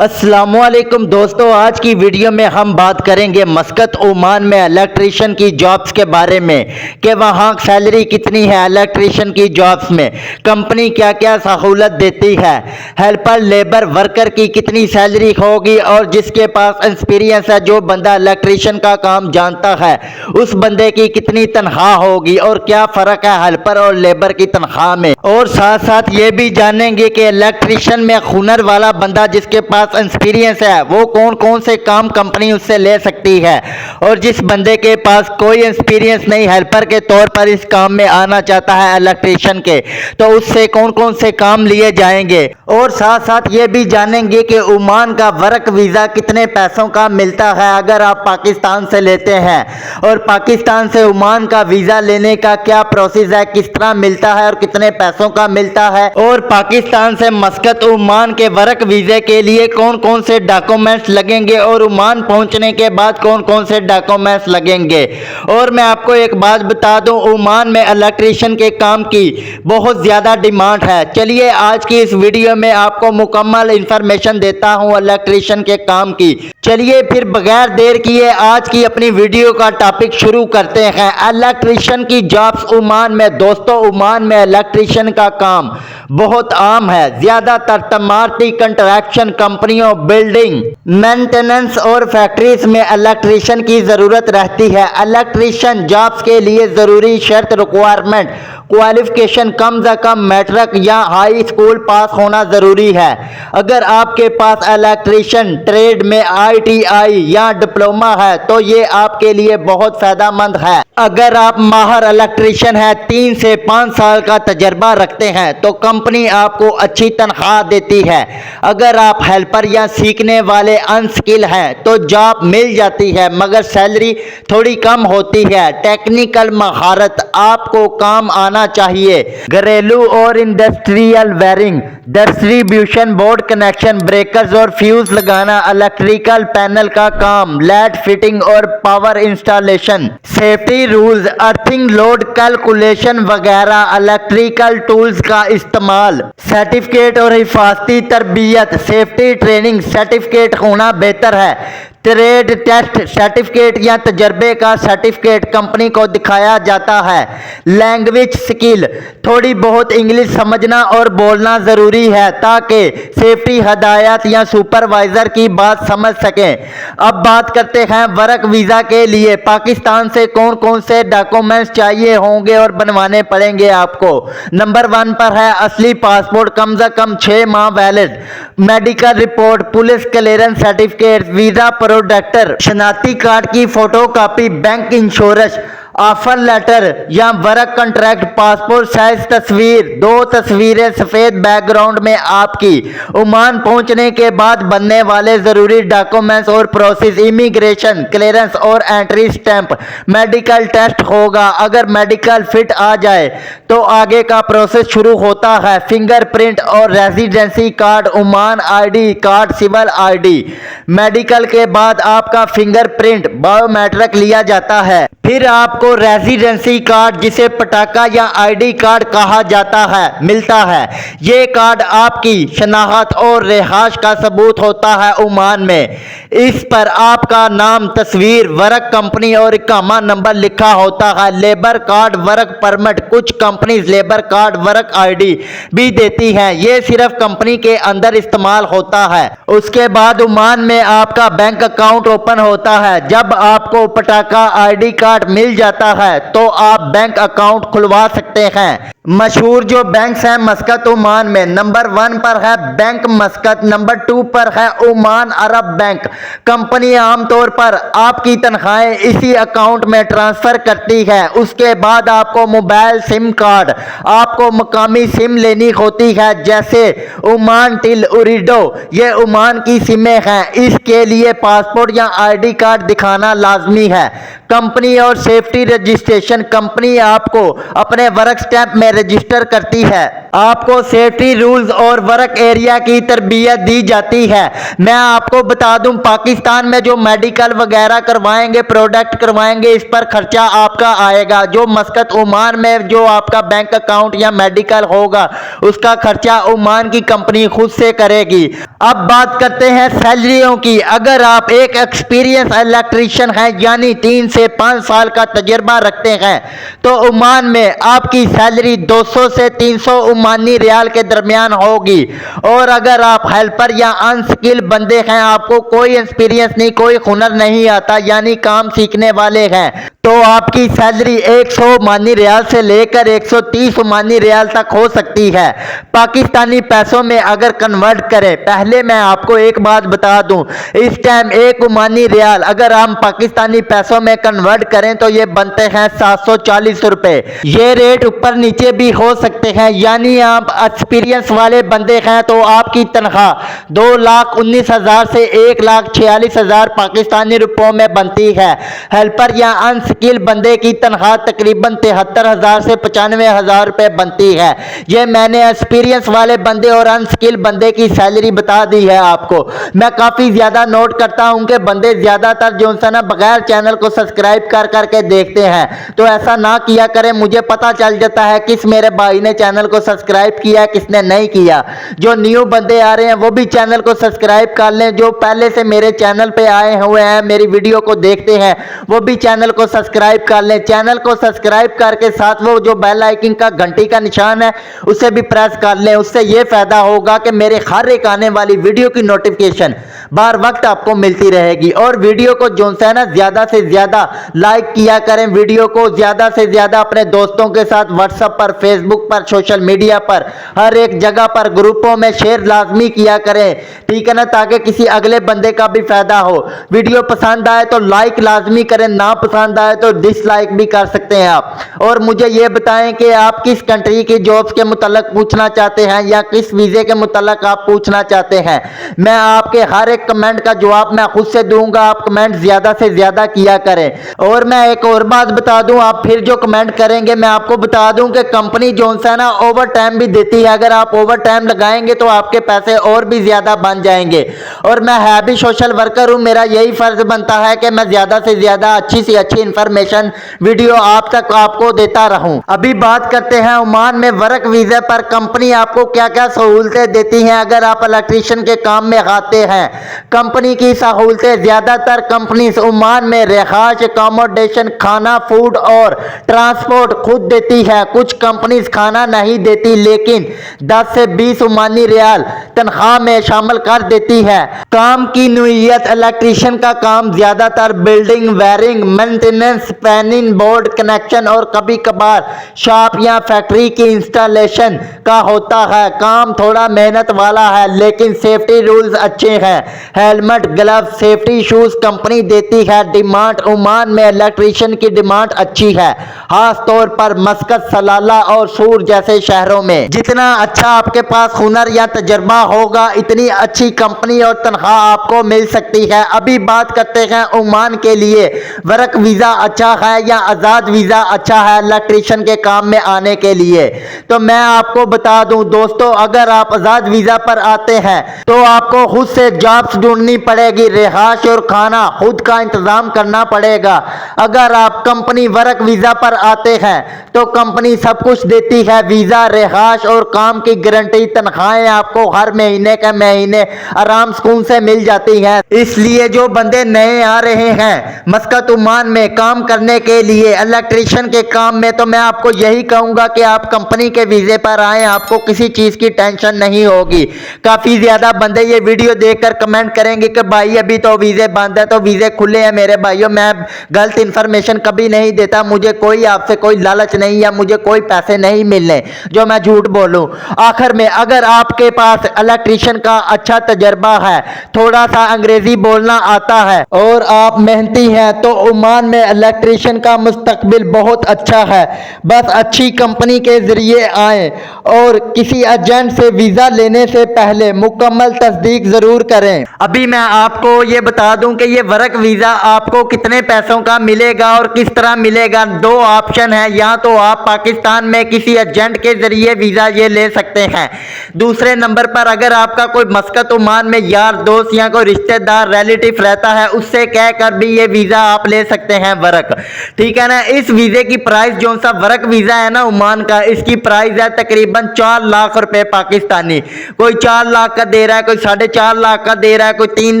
अस्सलामुअलैकुम दोस्तों, आज की वीडियो में हम बात करेंगे मस्कत ओमान में इलेक्ट्रीशियन की जॉब्स के बारे में कि वहाँ सैलरी कितनी है। इलेक्ट्रीशियन की जॉब्स में कंपनी क्या क्या सहूलत देती है, हेल्पर लेबर वर्कर की कितनी सैलरी होगी और जिसके पास एक्सपीरियंस है, जो बंदा इलेक्ट्रीशियन का काम जानता है, उस बंदे की कितनी तनख्वाह होगी और क्या फ़र्क है हेल्पर और लेबर की तनख्वाह में। और साथ साथ ये भी जानेंगे कि इलेक्ट्रीशियन में हुनर वाला बंदा जिसके पास एक्सपीरियंस है वो कौन कौन से काम कंपनी उससे ले सकती है, और जिस बंदे के पास कोई एक्सपीरियंस नहीं, हेल्पर के तौर पर इस काम में आना चाहता है इलेक्ट्रीशियन के, तो उससे कौन कौन से काम लिए जाएंगे। और साथ साथ ये भी जानेंगे कि ओमान का वर्क वीज़ा कितने पैसों का मिलता है अगर आप पाकिस्तान से लेते हैं, और पाकिस्तान से ओमान का वीज़ा लेने का क्या प्रोसेस है, किस तरह मिलता है और कितने पैसों का मिलता है, और पाकिस्तान से मस्कत ओमान के वर्क वीज़े के लिए कौन कौन से डॉक्यूमेंट्स लगेंगे और ओमान पहुंचने के बाद कौन कौन से डॉक्यूमेंट्स लगेंगे। और मैं आपको एक बात बता दूं, ओमान में इलेक्ट्रीशियन के काम की बहुत ज़्यादा डिमांड है। चलिए आज की इस वीडियो में आपको मुकम्मल इंफॉर्मेशन देता हूं इलेक्ट्रीशियन के काम की। चलिए फिर बगैर देर किए आज की अपनी वीडियो का टॉपिक शुरू करते हैं। इलेक्ट्रीशियन की जॉब्स ओमान में। दोस्तों, ओमान में इलेक्ट्रीशियन का काम बहुत आम है। ज़्यादातर तमारती कंस्ट्रक्शन कंपनियों, बिल्डिंग मेंटेनेंस और फैक्ट्रीज में इलेक्ट्रीशियन की ज़रूरत रहती है। इलेक्ट्रीशियन जॉब्स के लिए ज़रूरी शर्त रिक्वायरमेंट क्वालिफिकेशन कम से कम मैट्रिक या हाई स्कूल पास होना ज़रूरी है। अगर आपके पास इलेक्ट्रीशियन ट्रेड में ITI या डिप्लोमा है तो ये आपके लिए बहुत फ़ायदेमंद है। अगर आप माहर इलेक्ट्रीशियन हैं, 3 से 5 साल का तजर्बा रखते हैं, तो कंपनी आपको अच्छी तनख्वाह देती है। अगर आप हेल्पर या सीखने वाले अनस्किल हैं तो जॉब मिल जाती है, मगर सैलरी थोड़ी कम होती है। टेक्निकल महारत आपको काम आना चाहिए। घरेलू और industrial wiring, distribution board connection, breakers और फ्यूज लगाना, इलेक्ट्रिकल पैनल का काम, लाइट फिटिंग और power installation, safety rules, earthing load calculation वगैरह, इलेक्ट्रिकल टूल्स का इस्तेमाल, सर्टिफिकेट और हिफाजती तरबियत, सेफ्टी ट्रेनिंग सर्टिफिकेट होना बेहतर है। ट्रेड टेस्ट सर्टिफिकेट या तजर्बे का सर्टिफिकेट कंपनी को दिखाया जाता है। लैंग्वेज स्किल, थोड़ी बहुत इंग्लिश समझना और बोलना ज़रूरी है ताकि सेफ्टी हदायत या सुपरवाइज़र की बात समझ सकें। अब बात करते हैं वर्क वीज़ा के लिए पाकिस्तान से कौन कौन से डॉक्यूमेंट्स चाहिए होंगे और बनवाने पड़ेंगे आपको। नंबर 1 पर है असली पासपोर्ट, कम से कम 6 माह valid, medical report, police clearance certificate, visa protector, शनाख्ती कार्ड की photocopy, bank insurance, offer letter या वर्क कॉन्ट्रैक्ट, पासपोर्ट साइज तस्वीर, 2 तस्वीरें सफ़ेद बैकग्राउंड में आपकी। ओमान पहुंचने के बाद बनने वाले ज़रूरी डॉक्यूमेंट्स और प्रोसेस, इमिग्रेशन क्लियरेंस और एंट्री स्टैंप, मेडिकल टेस्ट होगा। अगर मेडिकल फिट आ जाए तो आगे का प्रोसेस शुरू होता है। फिंगरप्रिंट और residency card, Oman ID card, civil ID। Medical के बाद आपका फिंगरप्रिंट बायोमेट्रिक लिया जाता है। फिर आपको रेजिडेंसी कार्ड, जिसे पटाका या ID कार्ड कहा जाता है, मिलता है। ये कार्ड आपकी शनाख्त और रिहाइश का सबूत होता है ओमान में। इस पर आपका नाम, तस्वीर, वर्क कंपनी और इकामा नंबर लिखा होता है। लेबर कार्ड, वर्क परमिट, कुछ companies labour card, work ID भी देती हैं। ये सिर्फ कंपनी के अंदर इस्तेमाल होता है। उसके बाद ओमान में आपका बैंक अकाउंट ओपन होता है। जब आपको पटाका ID कार्ड मिल जाता है तो आप बैंक अकाउंट खुलवा सकते हैं। मशहूर जो बैंक्स हैं मस्कत ओमान में, नंबर 1 पर है बैंक मस्कत, नंबर 2 पर है ओमान अरब बैंक। कंपनी आमतौर पर आपकी तनख्वाहें इसी अकाउंट में ट्रांसफ़र करती है। उसके बाद आपको मोबाइल सिम कार्ड, आपको मकामी सिम लेनी होती है, जैसे ओमान टिल, उरिडो, ये ओमान की सिमें हैं। इसके लिए पासपोर्ट या ID कार्ड दिखाना लाजमी है। कंपनी और सेफ्टी रजिस्ट्रेशन, कंपनी आपको अपने वर्क स्टैंप में रजिस्टर करती है। आपको सेफ्टी रूल्स और वर्क एरिया की तरबियत दी जाती है। मैं आपको बता दूं, पाकिस्तान में जो मेडिकल वगैरह करवाएंगे, प्रोडक्ट करवाएंगे, इस पर खर्चा आपका आएगा। जो मस्कत ओमान में जो आपका बैंक अकाउंट या मेडिकल होगा, उसका खर्चा ओमान की कंपनी खुद से करेगी। अब बात करते हैं सैलरियों की। अगर आप एक एक्सपीरियंस इलेक्ट्रीशियन हैं, यानी 3 से 5 साल का तजर्बा रखते हैं, तो ओमान में आपकी सैलरी 200 से 300 ओमानी रियाल के दरमियान होगी। और अगर आप हेल्पर या अनस्किल बंदे हैं, आपको कोई एक्सपीरियंस नहीं, कोई हुनर नहीं आता, यानी काम सीखने वाले हैं, तो आपकी सैलरी 100 ओमानी रियाल से लेकर 130 ओमानी रियाल तक हो सकती है। पाकिस्तानी पैसों में अगर कन्वर्ट करें, पहले मैं आपको एक बात बता दूं, इस टाइम एक ओमानी रियाल अगर हम पाकिस्तानी पैसों में कन्वर्ट करें तो ये बनते हैं 740 रुपए। ये रेट ऊपर नीचे भी हो सकते हैं, यानी आप एक्सपीरियंस वाले बंदे हैं तो आपकी तनख्वाह 2,19,000 से 1,46,000 पाकिस्तानी रुपयों में बनती है। हेल्पर या अनस्किल बंदे की तनख्वाह तकरीबन 73,000 से 95,000 रुपए बनती है। ये मैंने एक्सपीरियंस वाले बंदे और अनस्किल बंदे की सैलरी बता दी है आपको। मैं काफ़ी ज़्यादा नोट करता हूं कि बंदे ज़्यादातर जो है ना बगैर चैनल को सब्सक्राइब कर करके देखते हैं, तो ऐसा ना किया करें। मुझे पता चल जाता है किस मेरे भाई ने चैनल को सब्सक्राइब किया, किसने नहीं किया। जो न्यू बंदे आ रहे हैं वो भी चैनल को सब्सक्राइब कर लें। जो पहले से मेरे चैनल पे आए हुए हैं, मेरी वीडियो को देखते हैं, वो भी चैनल को सब्सक्राइब कर लें। चैनल को सब्सक्राइब करके साथ वो जो बेल आइकन का घंटी का निशान है उसे भी प्रेस कर लें। उससे ये फायदा होगा कि मेरे हर एक आने वाली वीडियो की नोटिफिकेशन बार वक्त आपको मिलती रहेगी। और वीडियो को जो है ना ज़्यादा से ज़्यादा लाइक किया करें। वीडियो को ज़्यादा से ज़्यादा अपने दोस्तों के साथ व्हाट्सएप पर, फेसबुक पर, सोशल मीडिया पर, हर एक जगह पर ग्रुपों में शेयर लाजमी किया करें, ठीक है ना, ताकि किसी अगले बंदे का भी फायदा हो। वीडियो पसंद आए तो लाइक लाजमी करें, ना पसंद आए तो डिसलाइक भी कर सकते हैं आप। और मुझे ये बताएं कि आप किस कंट्री की जॉब्स के मुतल्लिक पूछना चाहते हैं या किस वीज़े के मुतल्लिक आप पूछना चाहते हैं। मैं आपके हर एक कमेंट का जवाब मैं खुद से दूंगा। आप कमेंट ज़्यादा से ज़्यादा किया करें। और मैं एक और बात बता दूं, आप फिर जो कमेंट करेंगे मैं आपको बता दूं कि कंपनी जो है ना ओवर टाइम भी देती है। अगर आप ओवर टाइम लगाएंगे तो आपके पैसे और भी ज़्यादा बन जाएंगे। और मैं है भी सोशल वर्कर हूँ, मेरा यही फ़र्ज़ बनता है कि मैं ज़्यादा से ज़्यादा अच्छी से अच्छी इंफॉर्मेशन वीडियो आप तक आपको देता रहूं। अभी बात करते हैं ओमान में वर्क वीज़ा पर कंपनी आपको क्या क्या सहूलतें देती हैं अगर आप इलेक्ट्रीशियन के काम में आते हैं। कंपनी की सहूलतें, ज़्यादातर कंपनीज ओमान में रिहाइश, अकोमोडेशन, खाना, फूड और ट्रांसपोर्ट खुद देती है। कुछ कंपनीज खाना नहीं देती लेकिन 10 से 20 ओमानी रियाल तनख्वाह में शामिल कर देती है। काम की नौइयत, इलेक्ट्रीशियन का काम ज़्यादातर बिल्डिंग, वायरिंग, मेंटेनेंस, पैनिंग बोर्ड कनेक्शन और कभी कभार शॉप या फैक्ट्री की इंस्टॉलेशन का होता है। काम थोड़ा मेहनत वाला है लेकिन सेफ्टी रूल्स अच्छे हैं। Helmet, gloves, safety shoes company देती है। डिमांड, ओमान में इलेक्ट्रीशियन की डिमांड अच्छी है, खास तौर पर मस्कत, सलाला और सूर जैसे शहरों में। जितना अच्छा आपके पास हुनर या तजर्बा होगा, इतनी अच्छी कंपनी और तनख्वाह आपको मिल सकती है। अभी बात करते हैं ओमान के लिए वर्क वीज़ा अच्छा है या आज़ाद वीज़ा अच्छा है इलेक्ट्रीशियन के काम में आने के लिए। तो मैं आपको बता दूं दोस्तों, अगर आप आज़ाद वीज़ा पर आते हैं तो आपको खुद से जॉब्स ढूंढनी पड़ेगी, रिहाइश और खाना खुद का इंतज़ाम करना पड़ेगा। अगर आप कंपनी वर्क वीज़ा पर आते हैं तो कंपनी सब कुछ देती है, वीज़ा, रिहाइश और काम की गारंटी। तनख्वाहें आपको हर महीने के महीने आराम सुकून से मिल जाती हैं। इसलिए जो बंदे नए आ रहे हैं मस्कत ओमान में काम करने के लिए इलेक्ट्रीशियन के काम में, तो मैं आपको यही कहूँगा कि आप कंपनी के वीज़े पर आएँ, आपको किसी चीज़ की टेंशन नहीं होगी। काफ़ी ज़्यादा बंदे ये वीडियो देखकर कमेंट करेंगे कि भाई अभी तो वीज़े बंद है, तो वीज़े खुले हैं। मेरे भाइयों, मैं गलत इन्फॉर्मेशन कभी नहीं देता, मुझे कोई आपसे कोई लालच नहीं या मुझे कोई पैसे नहीं मिलने जो मैं झूठ बोलूं। आखिर में अगर आपके पास इलेक्ट्रीशियन का अच्छा तजर्बा है, थोड़ा सा अंग्रेजी बोलना आता है और आप मेहनती हैं, तो ओमान में इलेक्ट्रीशियन का मुस्तकबिल बहुत अच्छा है। बस अच्छी कंपनी के जरिए आएँ और किसी एजेंट से वीज़ा लेने से पहले मुकम्मल तस्दीक ज़रूर करें। अभी मैं आपको ये बता दूं कि ये वर्क वीज़ा आपको कितने पैसों का मिलेगा और किस तरह मिलेगा। दो ऑप्शन है, या तो आप पाकिस्तान में किसी एजेंट के ज़रिए वीज़ा ये ले सकते हैं। दूसरे नंबर पर अगर आपका कोई मस्कत ओमान में यार दोस्त या कोई रिश्तेदार रिलेटिव रहता है, उससे कह कर भी ये वीज़ा आप ले सकते हैं वर्क, ठीक है ना। इस वीज़े की प्राइस जो सा वर्क वीज़ा है ना ओमान का, इसकी प्राइस है तकरीबन 4 लाख रुपए पाकिस्तानी। कोई 4 लाख का दे रहा है, कोई 4.5 लाख का दे रहा है, कोई 3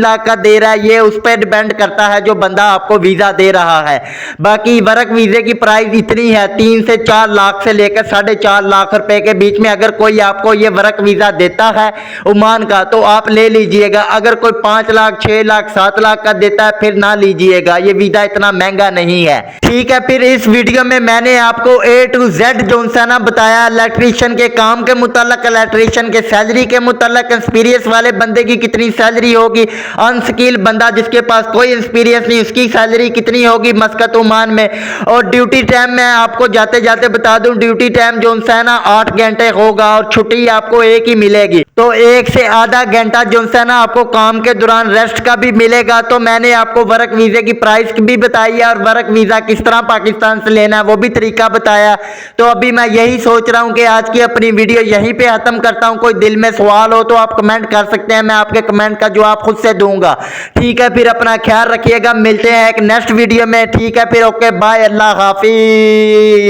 लाख का दे रहा है। ये उस पर डिपेंड करता है जो बंदा आपको वीज़ा दे रहा है। बाकी वर्क वीज़े की प्राइस इतनी है, 3 से 4 लाख से लेकर 4.5 लाख रुपए के बीच में। अगर कोई आपको ये वर्क वीज़ा देता है ओमान का तो आप ले लीजिएगा। अगर कोई 5 लाख 6 लाख 7 लाख का देता है फिर ना लीजिएगा, ये वीज़ा इतना महंगा नहीं है, ठीक है। फिर इस वीडियो में मैंने आपको A to Z जो सा ना बताया, इलेक्ट्रीशियन के काम के मुताल्लिक, इलेक्ट्रीशियन के सैलरी के मुताल्लिक, एक्सपीरियंस वाले बंदे की कितनी सैलरी होगी, अनस्किल बंदा जिसके पास कोई एक्सपीरियंस नहीं उसकी सैलरी कितनी होगी मस्कत ओमान में। और ड्यूटी टाइम मैं आपको जाते जाते बता दूं, ड्यूटी टाइम जो सा है ना 8 घंटे होगा और छुट्टी आपको एक ही मिलेगी। तो 1 से आधा घंटा जो सा ना आपको काम के दौरान रेस्ट का भी मिलेगा। तो मैंने आपको वर्क वीज़े की प्राइस भी बताई है और वर्क वीज़ा किस तरह पाकिस्तान से लेना है वो भी तरीका बताया। तो अभी मैं यही सोच रहा हूं कि आज की अपनी वीडियो यहीं पे खत्म करता हूं। कोई दिल में सवाल हो तो आप कमेंट कर सकते हैं, मैं आपके कमेंट का जवाब खुद से दूंगा, ठीक है। फिर अपना ख्याल रखिएगा, मिलते हैं एक नेक्स्ट वीडियो में, ठीक है। फिर ओके बाय, अल्लाह हाफिज।